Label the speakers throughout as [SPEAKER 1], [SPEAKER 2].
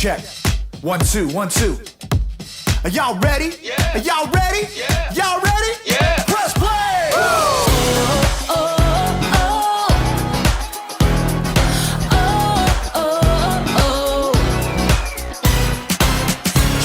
[SPEAKER 1] check. 1, 2, 1, 2. Are y'all ready?
[SPEAKER 2] Yeah.
[SPEAKER 1] Are y'all ready?
[SPEAKER 2] Yeah.
[SPEAKER 1] Y'all ready?
[SPEAKER 2] Yeah.
[SPEAKER 1] Press play!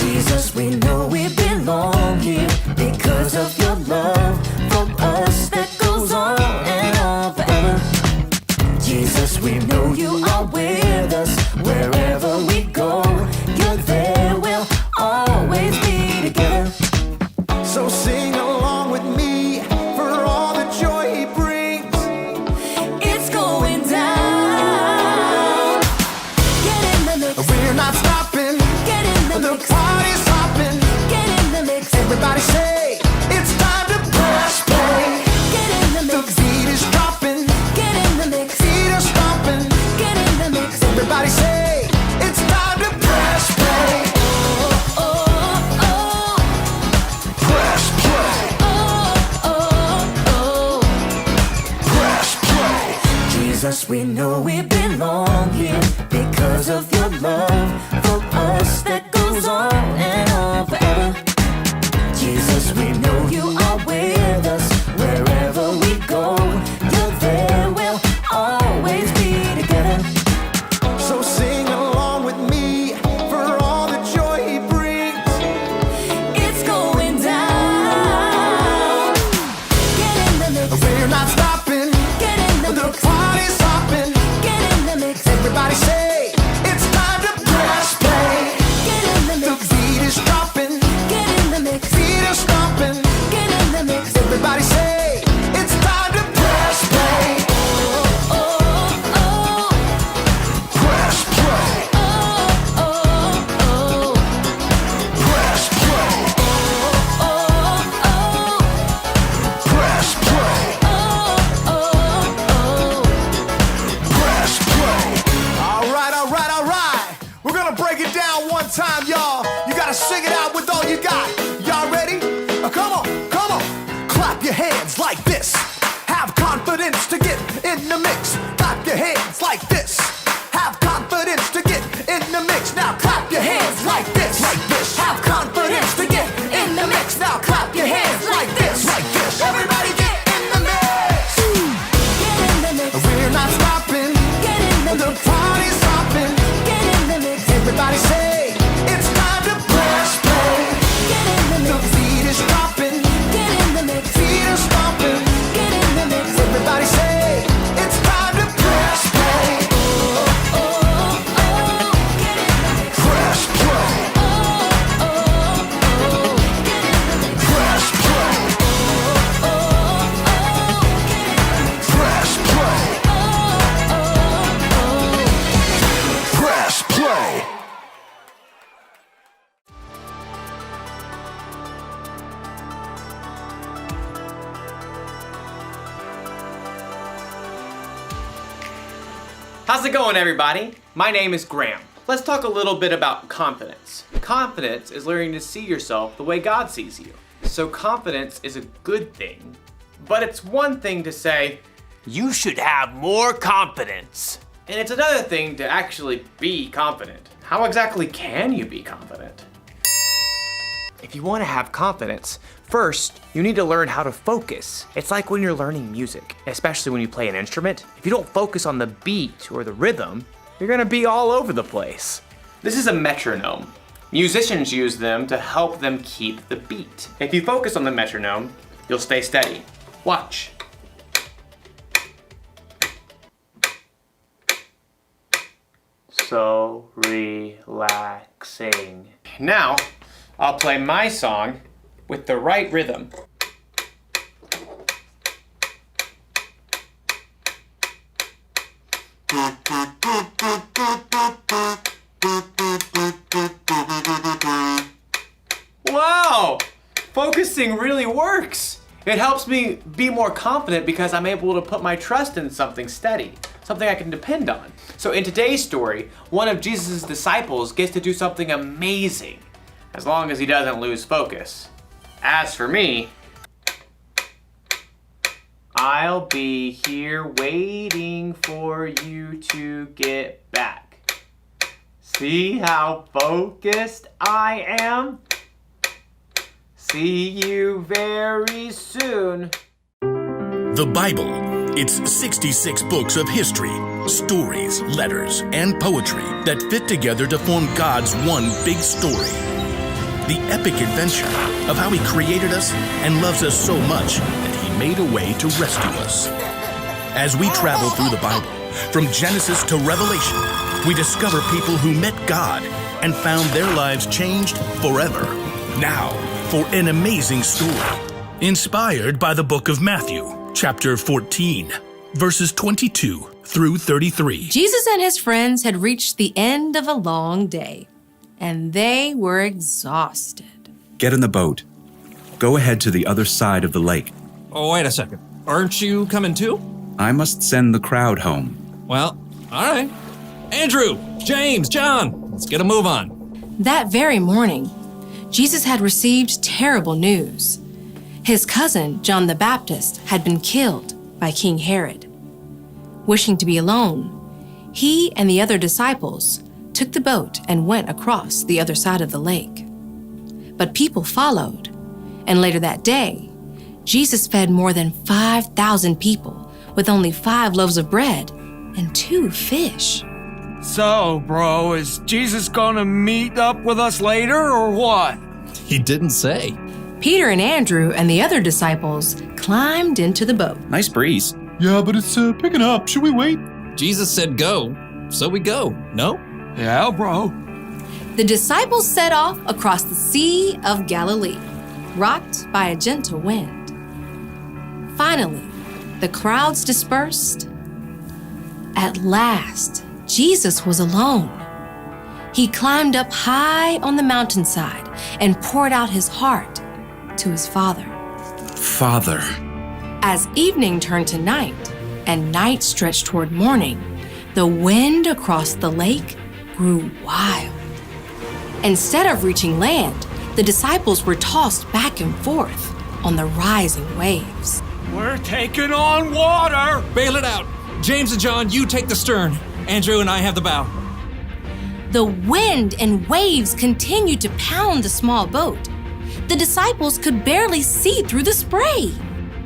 [SPEAKER 3] Jesus, we know we belong here because of your love for us that goes on and on forever. Jesus, we know you are with us wherever we go. You're there, we'll always be together.
[SPEAKER 1] So sing along with me for all the joy he brings.
[SPEAKER 3] It's going down. Get in the mix.
[SPEAKER 1] We're not stopping.
[SPEAKER 3] Get in the
[SPEAKER 1] The
[SPEAKER 3] mix.
[SPEAKER 1] party's hopping.
[SPEAKER 3] Get in the mix.
[SPEAKER 1] Everybody say, it's time to press play.
[SPEAKER 3] Get in the
[SPEAKER 1] The
[SPEAKER 3] mix.
[SPEAKER 1] beat is dropping.
[SPEAKER 3] Get in the mix.
[SPEAKER 1] Feet are stomping.
[SPEAKER 3] Get in the mix.
[SPEAKER 1] Everybody say, it's time to press play.
[SPEAKER 3] Oh, oh, oh.
[SPEAKER 1] Press play. Press play.
[SPEAKER 3] Jesus, we know we belong here because of your love for us that goes on and on forever. Jesus, we know you are with us wherever we go. You're there, we'll always be together.
[SPEAKER 1] So sing along with me for all the joy he brings.
[SPEAKER 3] It's going down. Get in the mix.
[SPEAKER 1] We're not stopping.
[SPEAKER 3] Get in the
[SPEAKER 1] The
[SPEAKER 3] mix.
[SPEAKER 1] party's hopping.
[SPEAKER 3] Get in the mix.
[SPEAKER 1] Everybody say, it's time to press play.
[SPEAKER 3] Get in the
[SPEAKER 1] The
[SPEAKER 3] mix.
[SPEAKER 1] beat is dropping.
[SPEAKER 3] Get in the mix.
[SPEAKER 1] Feet are stomping.
[SPEAKER 3] Get in the mix.
[SPEAKER 1] Everybody say, it's time to press play.
[SPEAKER 3] Oh, oh.
[SPEAKER 1] Press play.
[SPEAKER 3] Oh, oh.
[SPEAKER 1] Press play. Press play. Press play. All right, all right, all right. We're gonna break it down one time, y'all. You gotta sing it out with all you got. Y'all ready? Come on, come on. Clap your hands like this. Have confidence to get in the mix. Clap your hands like this. Have confidence to get in the mix. Now clap your hands like this. Like this. Have confidence to get in the mix. Now clap your hands like this. Like this. Everybody get in the mix.
[SPEAKER 3] Get in the mix.
[SPEAKER 1] We're not stopping.
[SPEAKER 3] Get in the
[SPEAKER 1] The
[SPEAKER 3] mix.
[SPEAKER 1] party's hopping.
[SPEAKER 3] Get in the mix.
[SPEAKER 1] Everybody say, it's time to press play.
[SPEAKER 3] Get in the
[SPEAKER 1] The
[SPEAKER 3] mix.
[SPEAKER 1] beat is dropping.
[SPEAKER 3] Get in the mix.
[SPEAKER 1] Feet are stomping.
[SPEAKER 3] Get in the mix.
[SPEAKER 1] Everybody say, it's time to press play.
[SPEAKER 3] Oh, oh. Get in the mix.
[SPEAKER 1] Press play.
[SPEAKER 3] Oh, get in the mix.
[SPEAKER 1] Press play. Press play. Press play.
[SPEAKER 4] How's it going, everybody? My name is Graham. Let's talk a little bit about confidence. Confidence is learning to see yourself the way God sees you. So confidence is a good thing, but it's one thing to say, you should have more confidence. And it's another thing to actually be confident. How exactly can you be confident? If you want to have confidence, first, you need to learn how to focus. It's like when you're learning music, especially when you play an instrument. If you don't focus on the beat or the rhythm, you're gonna be all over the place. This is a metronome. Musicians use them to help them keep the beat. If you focus on the metronome, you'll stay steady. Watch. So relaxing. Now, I'll play my song with the right rhythm. Wow! Focusing really works. It helps me be more confident because I'm able to put my trust in something steady, something I can depend on. So in today's story, one of Jesus' disciples gets to do something amazing, as long as he doesn't lose focus. As for me, I'll be here waiting for you to get back. See how focused I am? See you very soon.
[SPEAKER 2] The Bible. It's 66 books of history, stories, letters, and poetry that fit together to form God's one big story. The epic adventure of how He created us and loves us so much that He made a way to rescue us. As we travel through the Bible, from Genesis to Revelation, we discover people who met God and found their lives changed forever. Now, for an amazing story, inspired by the book of Matthew, chapter 14, verses 22 through 33.
[SPEAKER 5] Jesus and his friends had reached the end of a long day, and they were exhausted.
[SPEAKER 6] Get in the boat. Go ahead to the other side of the lake.
[SPEAKER 7] Oh, wait a second. Aren't you coming too?
[SPEAKER 6] I must send the crowd home.
[SPEAKER 7] Well, all right. Andrew, James, John, let's get a move on.
[SPEAKER 5] That very morning, Jesus had received terrible news. His cousin, John the Baptist, had been killed by King Herod. Wishing to be alone, he and the other disciples took the boat and went across the other side of the lake. But people followed, and later that day, Jesus fed more than 5,000 people with only 5 loaves of bread and 2 fish.
[SPEAKER 8] So, bro, is Jesus gonna meet up with us later or what?
[SPEAKER 7] He didn't say.
[SPEAKER 5] Peter and Andrew and the other disciples climbed into the boat.
[SPEAKER 6] Nice breeze.
[SPEAKER 9] Yeah, but it's picking up. Should we wait?
[SPEAKER 7] Jesus said go, so we go, no?
[SPEAKER 8] Yeah, bro.
[SPEAKER 5] The disciples set off across the Sea of Galilee, rocked by a gentle wind. Finally, the crowds dispersed. At last, Jesus was alone. He climbed up high on the mountainside and poured out his heart to his Father.
[SPEAKER 6] Father.
[SPEAKER 5] As evening turned to night and night stretched toward morning, the wind across the lake grew wild. Instead of reaching land, the disciples were tossed back and forth on the rising waves.
[SPEAKER 8] We're taking on water!
[SPEAKER 7] Bail it out. James and John, you take the stern. Andrew and I have the bow.
[SPEAKER 5] The wind and waves continued to pound the small boat. The disciples could barely see through the spray.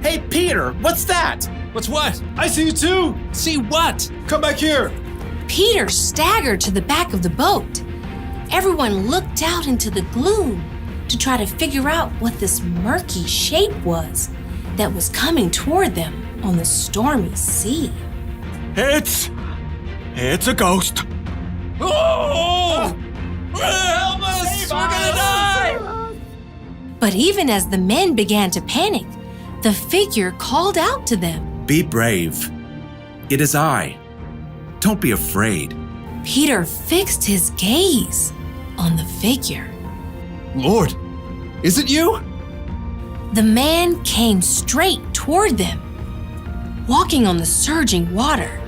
[SPEAKER 4] Hey, Peter, what's that?
[SPEAKER 7] What's what?
[SPEAKER 9] I see you too.
[SPEAKER 7] See what?
[SPEAKER 9] Come back here.
[SPEAKER 5] Peter staggered to the back of the boat. Everyone looked out into the gloom to try to figure out what this murky shape was that was coming toward them on the stormy sea.
[SPEAKER 8] It's a ghost.
[SPEAKER 7] Oh! Help us! We're gonna die!
[SPEAKER 5] But even as the men began to panic, the figure called out to them.
[SPEAKER 6] Be brave. It is I. Don't be afraid.
[SPEAKER 5] Peter fixed his gaze on the figure.
[SPEAKER 7] Lord, is it you?
[SPEAKER 5] The man came straight toward them, walking on the surging water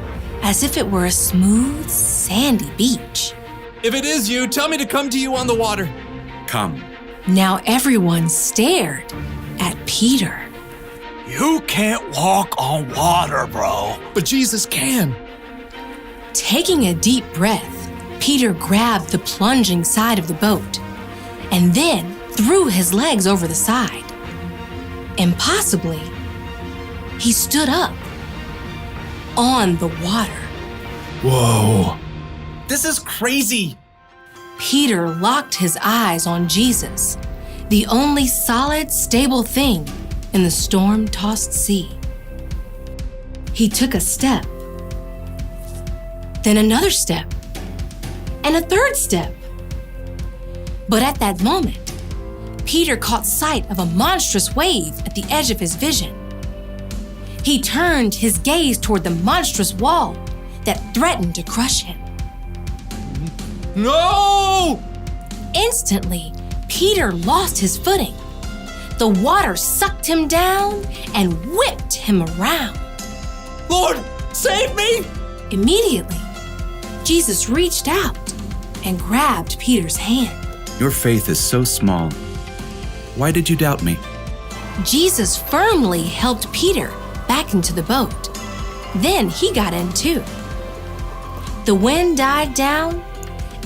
[SPEAKER 5] as if it were a smooth, sandy beach.
[SPEAKER 7] If it is you, tell me to come to you on the water.
[SPEAKER 6] Come.
[SPEAKER 5] Now everyone stared at Peter.
[SPEAKER 8] You can't walk on water, bro.
[SPEAKER 7] But Jesus can.
[SPEAKER 5] Taking a deep breath, Peter grabbed the plunging side of the boat and then threw his legs over the side. Impossibly, he stood up on the water.
[SPEAKER 6] Whoa.
[SPEAKER 4] This is crazy.
[SPEAKER 5] Peter locked his eyes on Jesus, the only solid, stable thing in the storm-tossed sea. He took a step, then another step, and a third step. But at that moment, Peter caught sight of a monstrous wave at the edge of his vision. He turned his gaze toward the monstrous wall that threatened to crush him.
[SPEAKER 7] No!
[SPEAKER 5] Instantly, Peter lost his footing. The water sucked him down and whipped him around.
[SPEAKER 7] Lord, save me!
[SPEAKER 5] Immediately, Jesus reached out and grabbed Peter's hand.
[SPEAKER 6] Your faith is so small. Why did you doubt me?
[SPEAKER 5] Jesus firmly helped Peter back into the boat. Then he got in too. The wind died down,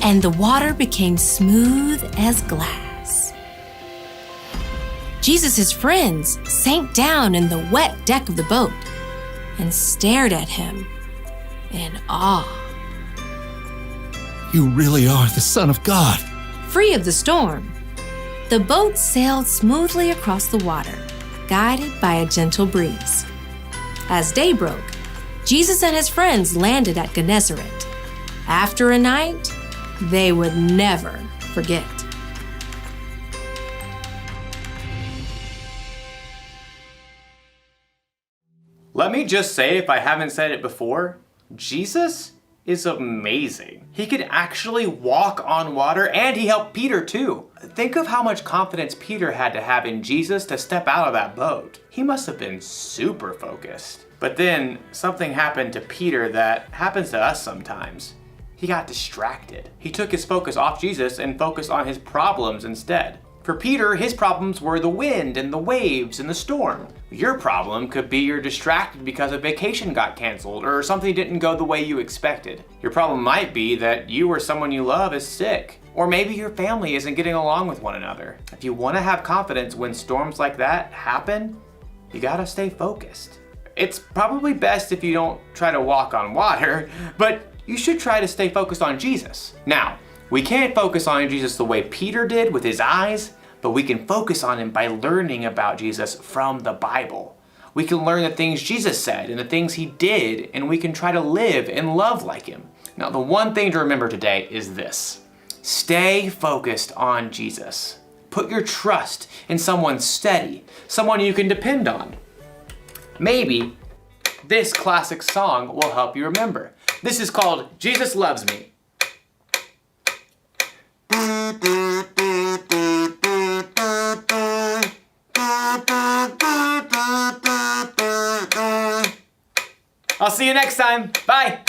[SPEAKER 5] and the water became smooth as glass. Jesus' friends sank down in the wet deck of the boat and stared at him in awe.
[SPEAKER 10] You really are the Son of God.
[SPEAKER 5] Free of the storm, the boat sailed smoothly across the water, guided by a gentle breeze. As day broke, Jesus and his friends landed at Gennesaret. After a night they would never forget.
[SPEAKER 4] Let me just say, if I haven't said it before, Jesus is amazing. He could actually walk on water, and he helped Peter too. Think of how much confidence Peter had to have in Jesus to step out of that boat. He must have been super focused. But then something happened to Peter that happens to us sometimes. He got distracted. He took his focus off Jesus and focused on his problems instead. For Peter, his problems were the wind and the waves and the storm. Your problem could be you're distracted because a vacation got canceled or something didn't go the way you expected. Your problem might be that you or someone you love is sick. Or maybe your family isn't getting along with one another. If you want to have confidence when storms like that happen, you gotta stay focused. It's probably best if you don't try to walk on water, but you should try to stay focused on Jesus. Now, we can't focus on Jesus the way Peter did with his eyes, but we can focus on him by learning about Jesus from the Bible. We can learn the things Jesus said and the things he did, and we can try to live and love like him. Now, the one thing to remember today is this: stay focused on Jesus. Put your trust in someone steady, someone you can depend on. Maybe this classic song will help you remember. This is called Jesus Loves Me. I'll see you next time. Bye.